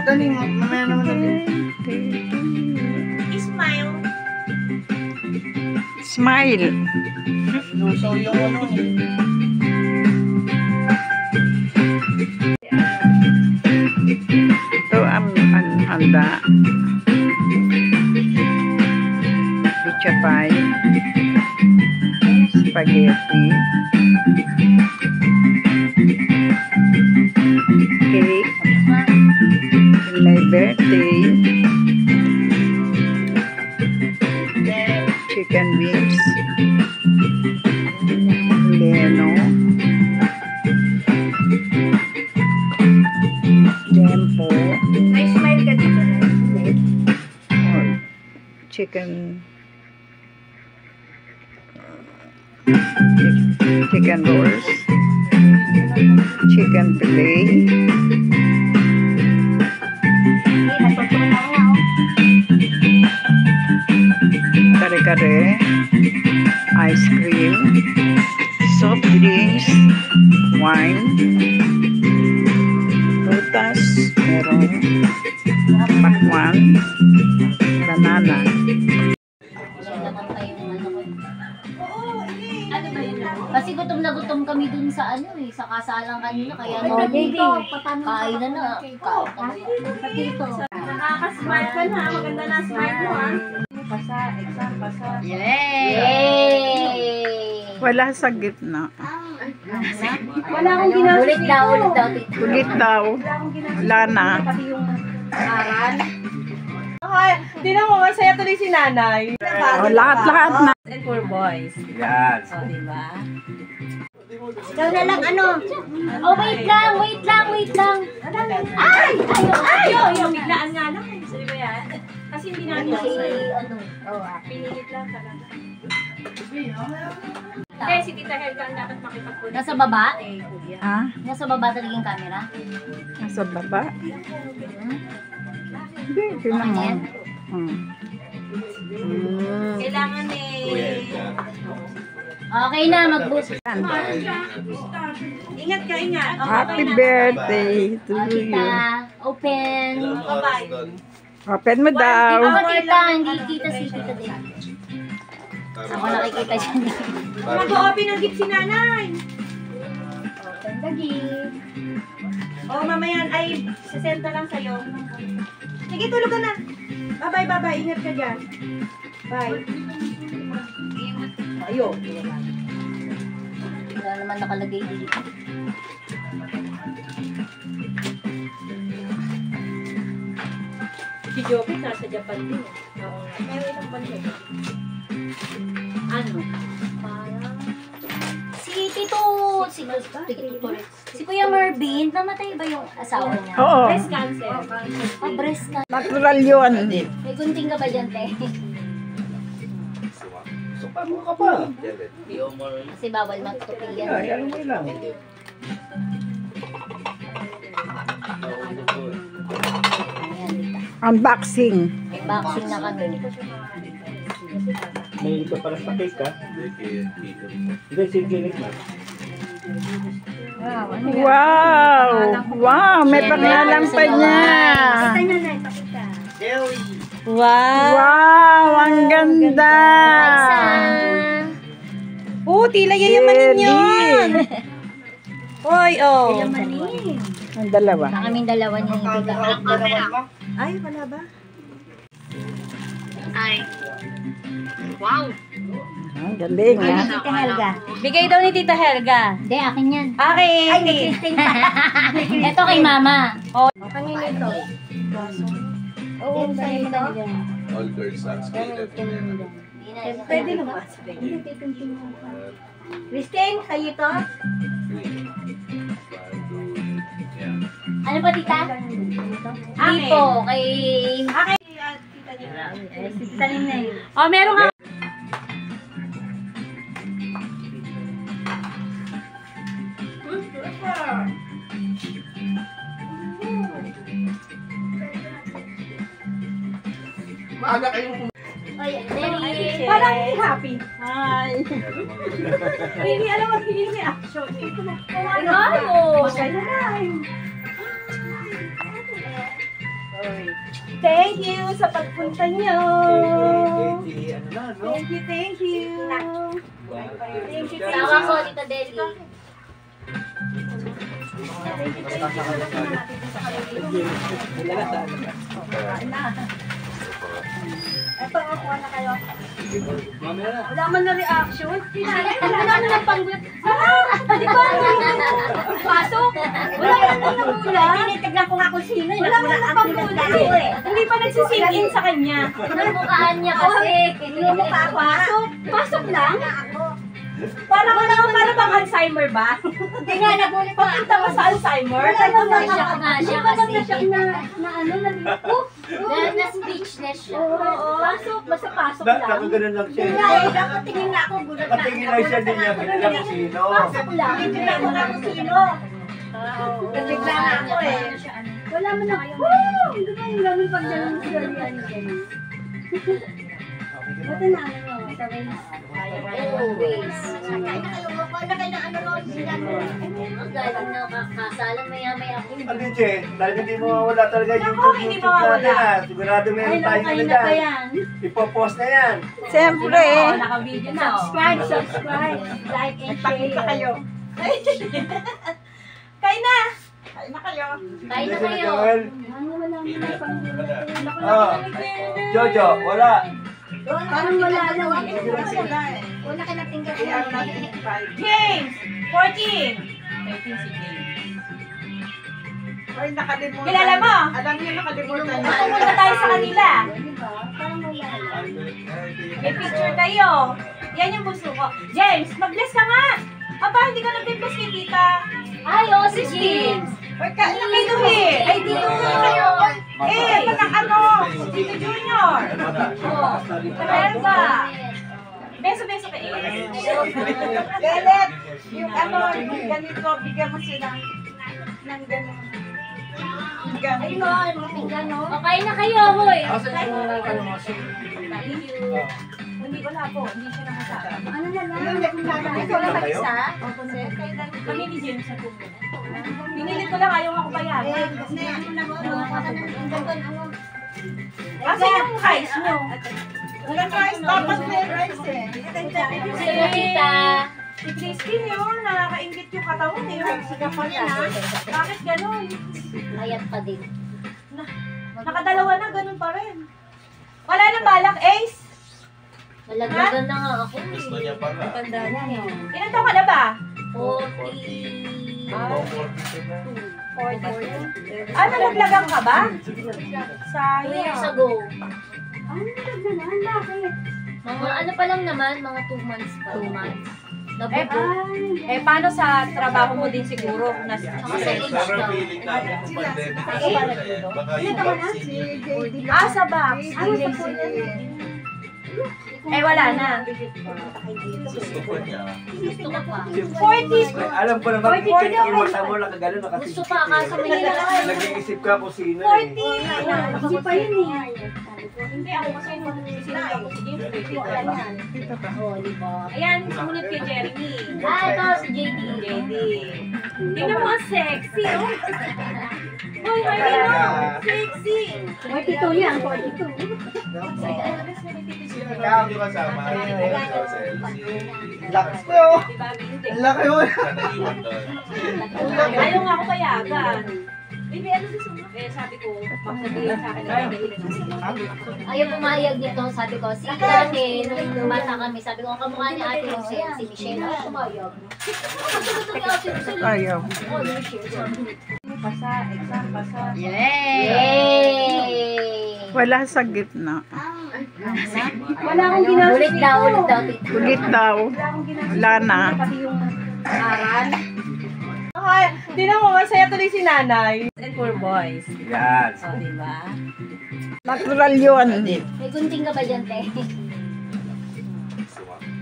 Dali mo. Mamaya naman natin. Smile. Smile. So, yung ano Ito ang handa. Pizza pie. Spaghetti. Cake. My birthday. Chicken wings. Leno. Tempo. May smile ka dito. Oh, chicken. Chicken rolls. Chicken fillet. Kare-kare. Ice cream. Soft drinks. Wine. Prutas. Meron. Pakwan. Banana. Kasi gutom na gutom kami dun sa ano eh, sa kasalang kanina, kaya dito, kain na na. Dito. Nakaka-smile ka na. Maganda na smile mo ha. Pasa, exam, pasa. Yay! Wala sa gitna. Wala akong ginagawa. Ulit daw, ulit daw. Ulit daw. Wala na. Pati yung aral. Okay, tinan mo, masaya tuloy si nanay. Oh, lahat-lahat na. And for boys. Yes. O, diba? Ikaw na lang, ano? Oh, wait lang. Ay! Ayaw, biglaan nga lang. Sabi ko yan. Kasi hindi natin sa'yo. Pinilit lang talaga. Hindi, si Tita Helga ang dapat makipagkulit. Nasa baba? Ah, Nasa baba talaga yung camera? nasa baba. Hindi, tinan mo. Kailangan Okay na, mag-book. Ingat ka, ingat. Happy birthday to you. Kita, open. Bye-bye. Open mo daw. Ako tita, hindi kita si tita din. Ako nakikita siya din. Mag-open ang gift si nanay. Open the gift. O, mamaya ay sasenta lang sa'yo. Sige, tulog ka na. Bye-bye, bye-bye. Ingat ka dyan. Bye. Ayun. Wala naman nakalagay dito. Si Joby nasa Japan din. Oo. Pero ilang bansa. Ano? Parang... Si Kuya Marvin, namatay ba yung asawa niya? Oo. Breast cancer. Breast cancer. Natural yun. May gunting ka ba dyan, te? Paano ka pa? Kasi bawal magtupi yan. Ayan mo lang. Ayan, dito. Unboxing. May boxing na kami. May ito para sa cake ka? Hindi, sige na. Wow! Wow! May pangalan pa niya. Wow! Wow! Ang ganda! Oh, tila yayamanin yun! Hoy, oh! Yamanin. Ang dalawa. Sa kaming dalawa niya hindi ka. Ay, wala ba? Ang galing, ha? Tita Helga. Bigay daw ni Tita Helga. Hindi, akin yan. Akin! Ay, ni Christine pa. Ito kay Mama. Kanina ito. Oo, sa'yo ito. All girls are skated. Pwede naman. Christine, kayo ito? Ano pa, Tita? Akin. Tipo, kay... Akin. Tita Nina eh. Oh, meron nga. Maaga kayong Parang hindi happy. Hi. Hindi alam mo, hindi reaction. Ano? Masaya na. Thank you sa pagpunta nyo. Ano na, no? Thank you. Thank you. Sawa ko, Tita Deli. Eto, kuha na kayo. Wala man na reaction. Wala man ng panggulat. Di ba? Pasok. Wala man na namula. Tinitignan ko nga kung sino. Wala man na panggulat. Hindi pa nagsising-in sa kanya. Namukhaan niya kasi. Mukha ako. Pasok lang. Parang bang Alzheimer ba? Hindi nga, nagulit pa. Pakita mo sa Alzheimer. Na-shock nga siya kasi. Na ano, nalito. Na-speechless siya. Oo. Pasok, basta pasok lang. Nakaganon lang siya. Dapat tingin nga ako, gulat na. Patingin lang siya, hindi niya pinila kung sino. Pasok lang. Hindi na ako nga kung sino. Nabigla na ako eh. Wala mo na kayo. Woo! Hindi ba yung lamin pag gano'n sila yan? Ba't na ano? Sabay na. Always. Kain na kayo. Wala kayo na ano ron. Galing na kakasalan maya-maya ako. Ano che, dahil hindi mawawala talaga yung Ako, hindi YouTube natin mawawala. ha. Sigurado meron tayo Kain na na pa dyan. yan. Ipopost na yan. Siyempre. Naka-video na. Subscribe. Like and share. Kayo. Kain na. Kain na kayo. Kain na Sige, kayo. Joel. Ano wala mo na pang Oh, Jojo, wala. Parang wala na. Wala ka nating James! 14! 13 si James. Ay, nakalimutan. Kilala mo? Alam niyo, nakalimutan. Pumunta tayo sa kanila. May picture kayo. Yan yung gusto ko. James, mag-bless ka nga. Aba, hindi ka nag-bless kay tita. Ay, oh, si James. Dito here. Ay, dito kayo. Eh, pagkang ano, Tito Junior. Oh, Teresa. Beso-beso kay Lelet, yung ano, yung ganito, bigyan mo sila ng gano'n. Ayun o, mga pinggan o. O, kain na kayo, hoy. Hindi, wala po. Hindi siya nakasama. Ano na lang? Ito lang mag-isa? Kami ni James sa tubo. Pinilit ko lang, ayaw ako bayaran. Kasi yung rice nyo. Walang rice, dapat may rice eh. Sige, tita. Si Christine yun, nakakaingit yung katawan eh. Bakit ganun? Mayat pa din. Nakadalawa na, ganun pa rin. Wala nang balak, Ace? Nalagdagan na nga ako. Gusto niya pala. Ilan taon ka na ba? 40. 40. Ah, nalaglagang ka ba? 2 years Sayang. ago. Mga ano pa lang naman, mga 2 months pa. 2 months. Paano sa trabaho mo din siguro? Sobrang feeling namin kung pandemic kasi baka yung vaccine. Sa box. Wala na. Gusto ko niya. Gusto ko pa. 40. Alam ko naman, 40 yung mo nakagano nakasisi. Gusto pa, kaso mahirap ka. Nag-iisip ka kung sino 40. eh. Hindi pa yun eh. Hindi ako kasi sinisinip ako si James. Oh, diba? Ayan, sumunod kay Jeremy. Ito si JD. JD. Tingnan mo ang sexy, oh. Hoy, sexy. 42 yan, 42. Ikaw, di ba sama? Rosel, Lakas ko yun. Diba, Binte? Laki mo. siya naiwan doon. Ayaw nga ako payagan. Baby, ano gusto mo? Sabi ko, magsabihin sa akin na Ayaw pumayag dito, sabi ko, si Dani, nung bata kami, sabi ko, kamukha ni Ate Rosel, si Michelle, ayaw pumayag. Kasi gusto ni Ate Rosel. Ayaw. Oh, ni Michelle. pasa. Yay! Wala sa gitna. Wala akong ginagawa. Ulit daw, tita. Ulit daw. Wala na. Pati yung aral. Okay, tinan mo, masaya tuloy si nanay. And poor boys. Yan. O, diba? Natural yun. May gunting ka ba dyan, te?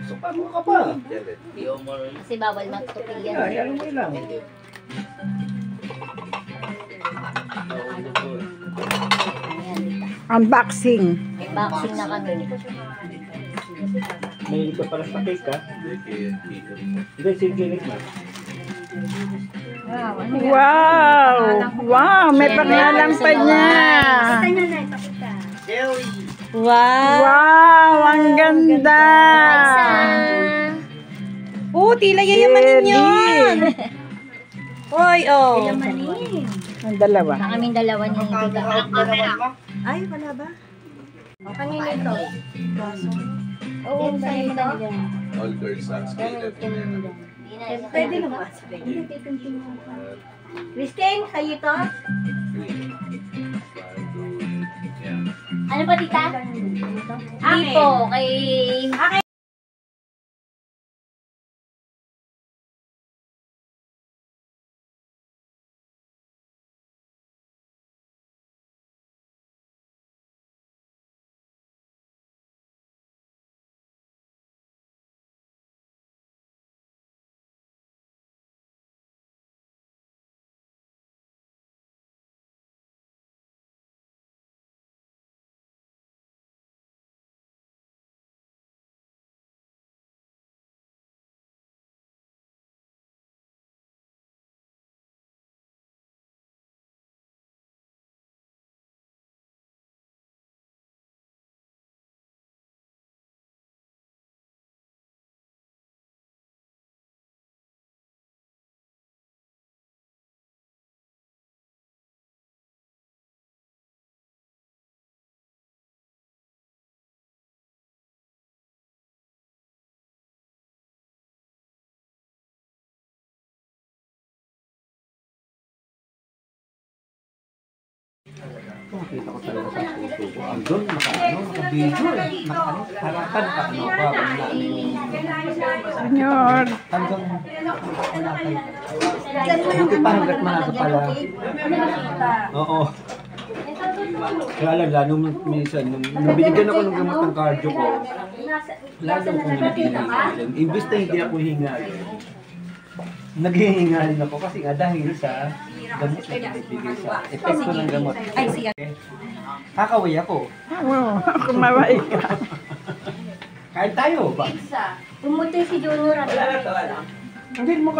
Suka mo ka pa. Kasi bawal magtupi yan. Ay, alam mo lang. Ayan, tita. Unboxing. May boxing na kami. May ka pala sa cake ka? Hindi, sige, na. Wow! Wow! Wow, may pangalan pa niya. Pakita niya na, pakita. Wow! Wow, ang ganda. Oh, tila yayamanin yun! Hoy, oh! Yamanin. Ang dalawa. Sa kaming dalawa ni Biga. Ay, wala ba? Kanina ito. Oo, sa'yo ito. All girls are skated. Pwede na ba? Christine, kayo ito? Ano pa, tita? Hindi po, kay... Nakita ko talaga sa photo ko. Andun, naka-video eh. Harapan ka, Senyor. hanggang wala kayo. Buti pa hanggat maaga pala. Oo. Kaya lalo nung minsan, nung binigyan ako ng gamot ng cardio ko, lalo akong naghihingal. Imbis na hindi ako hingal. Naghihingalin ako kasi nga dahil sa gamot na binibigay sa epekto ng gamot. Ay, siya. Kakaway ako. Wow, kumaway ka. Kain tayo ba? Pumuti si Junior. Hindi mo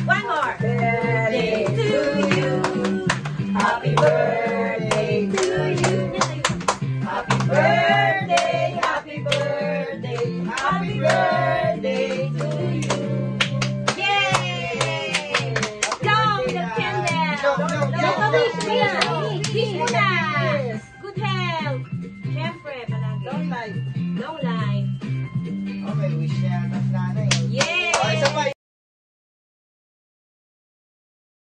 One more. Birthday to you. Happy birthday to you. Happy birthday, happy birthday, happy birthday to you. Yay! Blow the candle. Wish mo na. Wish mo na. Good health. Siyempre, palagi. Long life. Long life. Okay, wish niya.